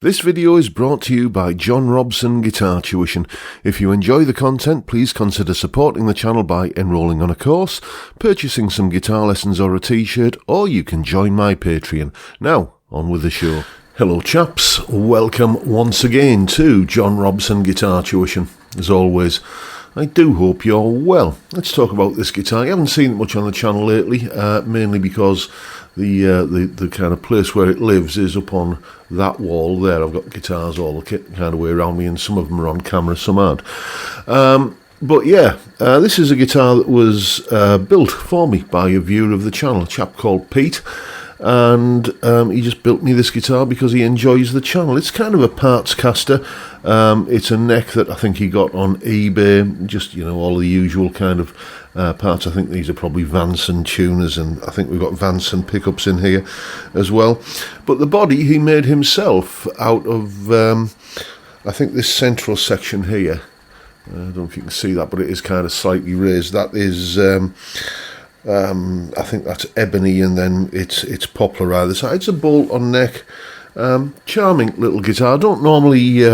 This video is brought to you by John Robson Guitar Tuition. If you enjoy the content, please consider supporting the channel by enrolling on a course, purchasing some guitar lessons or a t-shirt, or you can join my Patreon. Now, on with the show. Hello chaps, welcome once again to John Robson Guitar Tuition. As always, I do hope you're well. Let's talk about this guitar. You haven't seen it much on the channel lately, mainly because the kind of place where it lives is up on that wall there. I've got guitars all the kind of way around me, and some of them are on camera, some aren't. But yeah, this is a guitar that was built for me by a viewer of the channel, a chap called Pete. And he just built me this guitar because he enjoys the channel. It's kind of a parts caster. It's a neck that I think he got on eBay, just, you know, all the usual kind of parts. I think these are probably Vanson tuners, and I think we've got Vanson pickups in here as well. But the body he made himself out of, I think this central section here. I don't know if you can see that, but it is kind of slightly raised. That is... I think that's ebony, and then it's poplar either side. It's a bolt-on neck, charming little guitar. I don't normally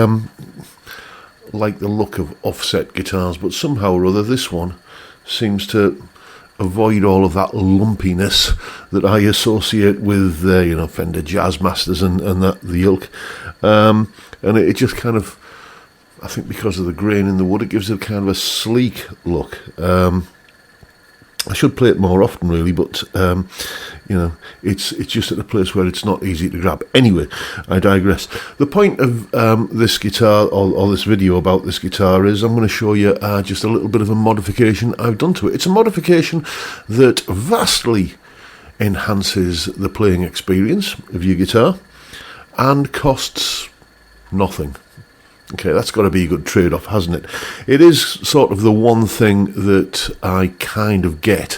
like the look of offset guitars, but somehow or other this one seems to avoid all of that lumpiness that I associate with you know, Fender Jazzmasters and that the ilk, and it just kind of, I think because of the grain in the wood, it gives it kind of a sleek look. I should play it more often, really, but you know, it's just at a place where it's not easy to grab. Anyway, I digress. The point of this guitar, or this video about this guitar, is I'm going to show you just a little bit of a modification I've done to it. It's a modification that vastly enhances the playing experience of your guitar and costs nothing. Okay, that's got to be a good trade-off, hasn't it? It is sort of the one thing that I kind of get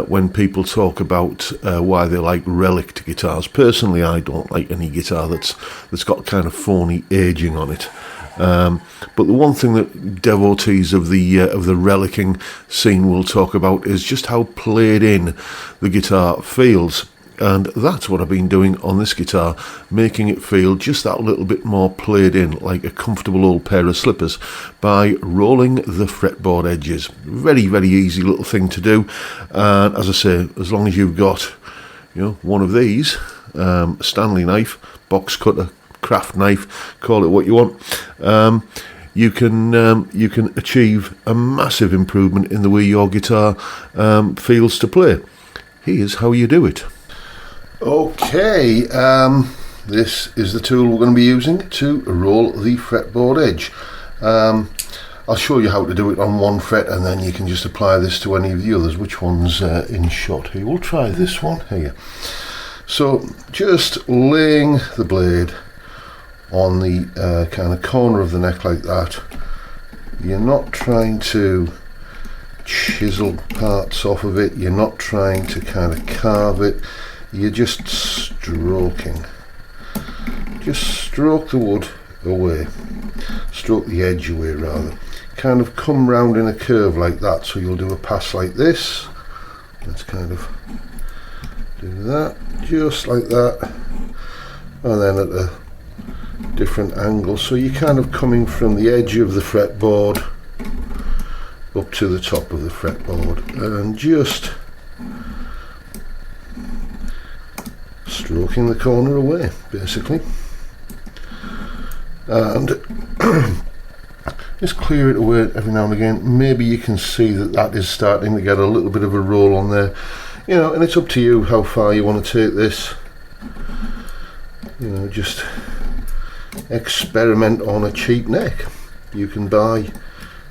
when people talk about why they like Relic guitars. Personally, I don't like any guitar that's got kind of phony aging on it. But the one thing that devotees of the relicking scene will talk about is just how played in the guitar feels. And that's what I've been doing on this guitar, making it feel just that little bit more played in, like a comfortable old pair of slippers, by rolling the fretboard edges. Very, very easy little thing to do. And as I say, as long as you've got, you know, one of these, Stanley knife, box cutter, craft knife, call it what you want, you can achieve a massive improvement in the way your guitar feels to play. Here's how you do it. Okay, this is the tool we're going to be using to roll the fretboard edge. I'll show you how to do it on one fret, and then you can just apply this to any of the others. Which one's in shot here? We'll try this one here. So just laying the blade on the kind of corner of the neck like that. You're not trying to chisel parts off of it. You're not trying to kind of carve it. You're just stroking. Just stroke the wood away. Stroke the edge away, rather. Kind of come round in a curve like that. So you'll do a pass like this. Let's kind of do that. Just like that. And then at a different angle. So you're kind of coming from the edge of the fretboard up to the top of the fretboard. And just stroking the corner away, basically, and just clear it away every now and again. Maybe you can see that is starting to get a little bit of a roll on there, you know, and it's up to you how far you want to take this. You know, just experiment on a cheap neck. You can buy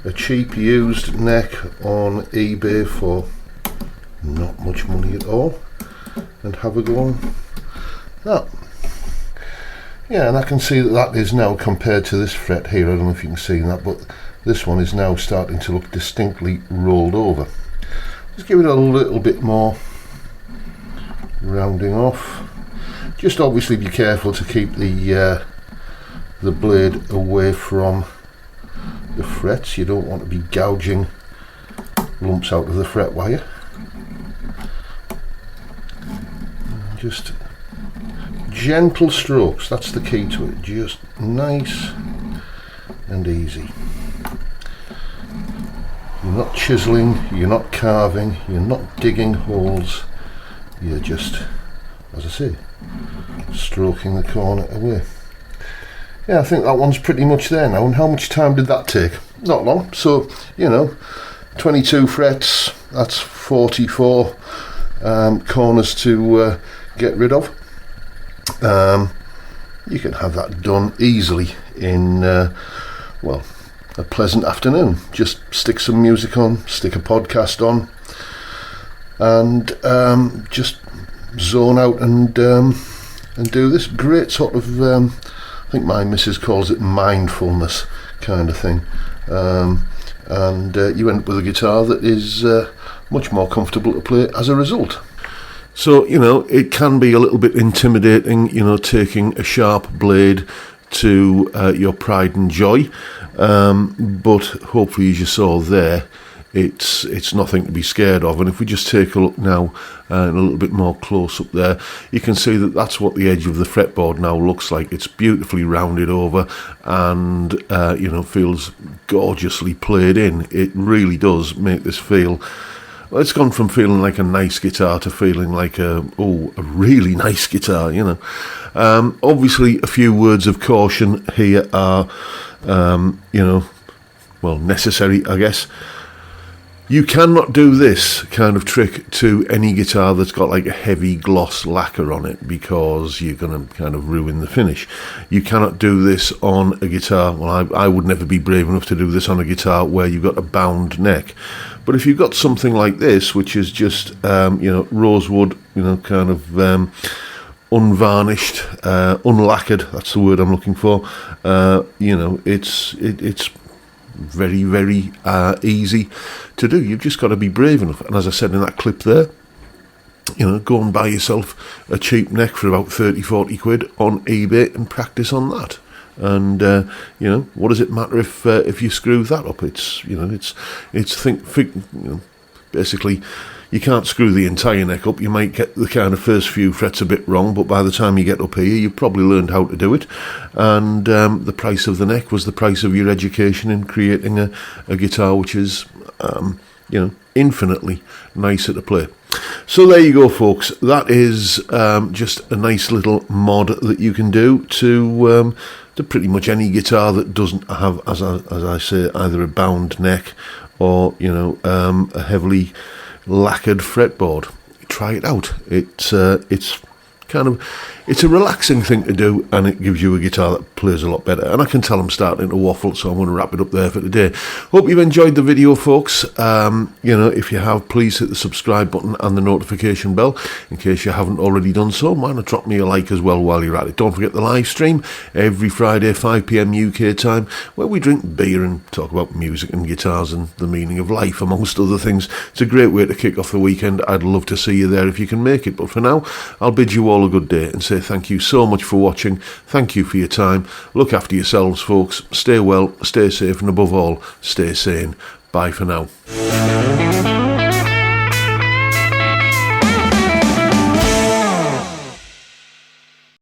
a cheap used neck on eBay for not much money at all and have a go on that. Yeah, and I can see that is now, compared to this fret here, I don't know if you can see that, but this one is now starting to look distinctly rolled over. Just give it a little bit more rounding off. Just obviously be careful to keep the blade away from the frets. You don't want to be gouging lumps out of the fret gentle strokes. That's the key to it. Just nice and easy. You're not chiseling, you're not carving, you're not digging holes. You're just, as I say, stroking the corner away. Yeah, I think that one's pretty much there now. And how much time did that take? Not long. So, 22 frets, that's 44 corners to get rid of. You can have that done easily in, a pleasant afternoon. Just stick some music on, stick a podcast on, and just zone out and do this great sort of, I think my missus calls it mindfulness kind of thing. And you end up with a guitar that is much more comfortable to play as a result. So, it can be a little bit intimidating, taking a sharp blade to your pride and joy, but hopefully, as you saw there, it's nothing to be scared of. And if we just take a look now and a little bit more close up there, you can see that that's what the edge of the fretboard now looks like. It's beautifully rounded over and feels gorgeously played in. It really does make this feel, well, it's gone from feeling like a nice guitar to feeling like a really nice guitar. Obviously a few words of caution here are necessary, I guess. You cannot do this kind of trick to any guitar that's got like a heavy gloss lacquer on it, because you're going to kind of ruin the finish. You cannot do this on a guitar, well, I would never be brave enough to do this on a guitar where you've got a bound neck. But if you've got something like this, which is just, rosewood, kind of unvarnished, unlacquered, that's the word I'm looking for, it's very, very easy to do. You've just got to be brave enough. And as I said in that clip there, go and buy yourself a cheap neck for about 30-40 quid on eBay and practice on that. And what does it matter if you screw that up? Basically, you can't screw the entire neck up. You might get the kind of first few frets a bit wrong, but by the time you get up here, you've probably learned how to do it. And the price of the neck was the price of your education in creating a guitar which is, infinitely nicer to play. So there you go, folks. That is just a nice little mod that you can do to pretty much any guitar that doesn't have, as I say, either a bound neck or a heavily lacquered fretboard. Try it out. It's a relaxing thing to do, and it gives you a guitar that plays a lot better. And I can tell I'm starting to waffle, so I'm going to wrap it up there for today. Hope you've enjoyed the video, folks. If you have, please hit the subscribe button and the notification bell. In case you haven't already done so, why not drop me a like as well while you're at it. Don't forget the live stream every Friday, 5 p.m. UK time, where we drink beer and talk about music and guitars and the meaning of life, amongst other things. It's a great way to kick off the weekend. I'd love to see you there if you can make it. But for now, I'll bid you all a good day and say thank you so much for watching. Thank you for your time. Look after yourselves, folks. Stay well, stay safe, and above all, stay sane. Bye for now.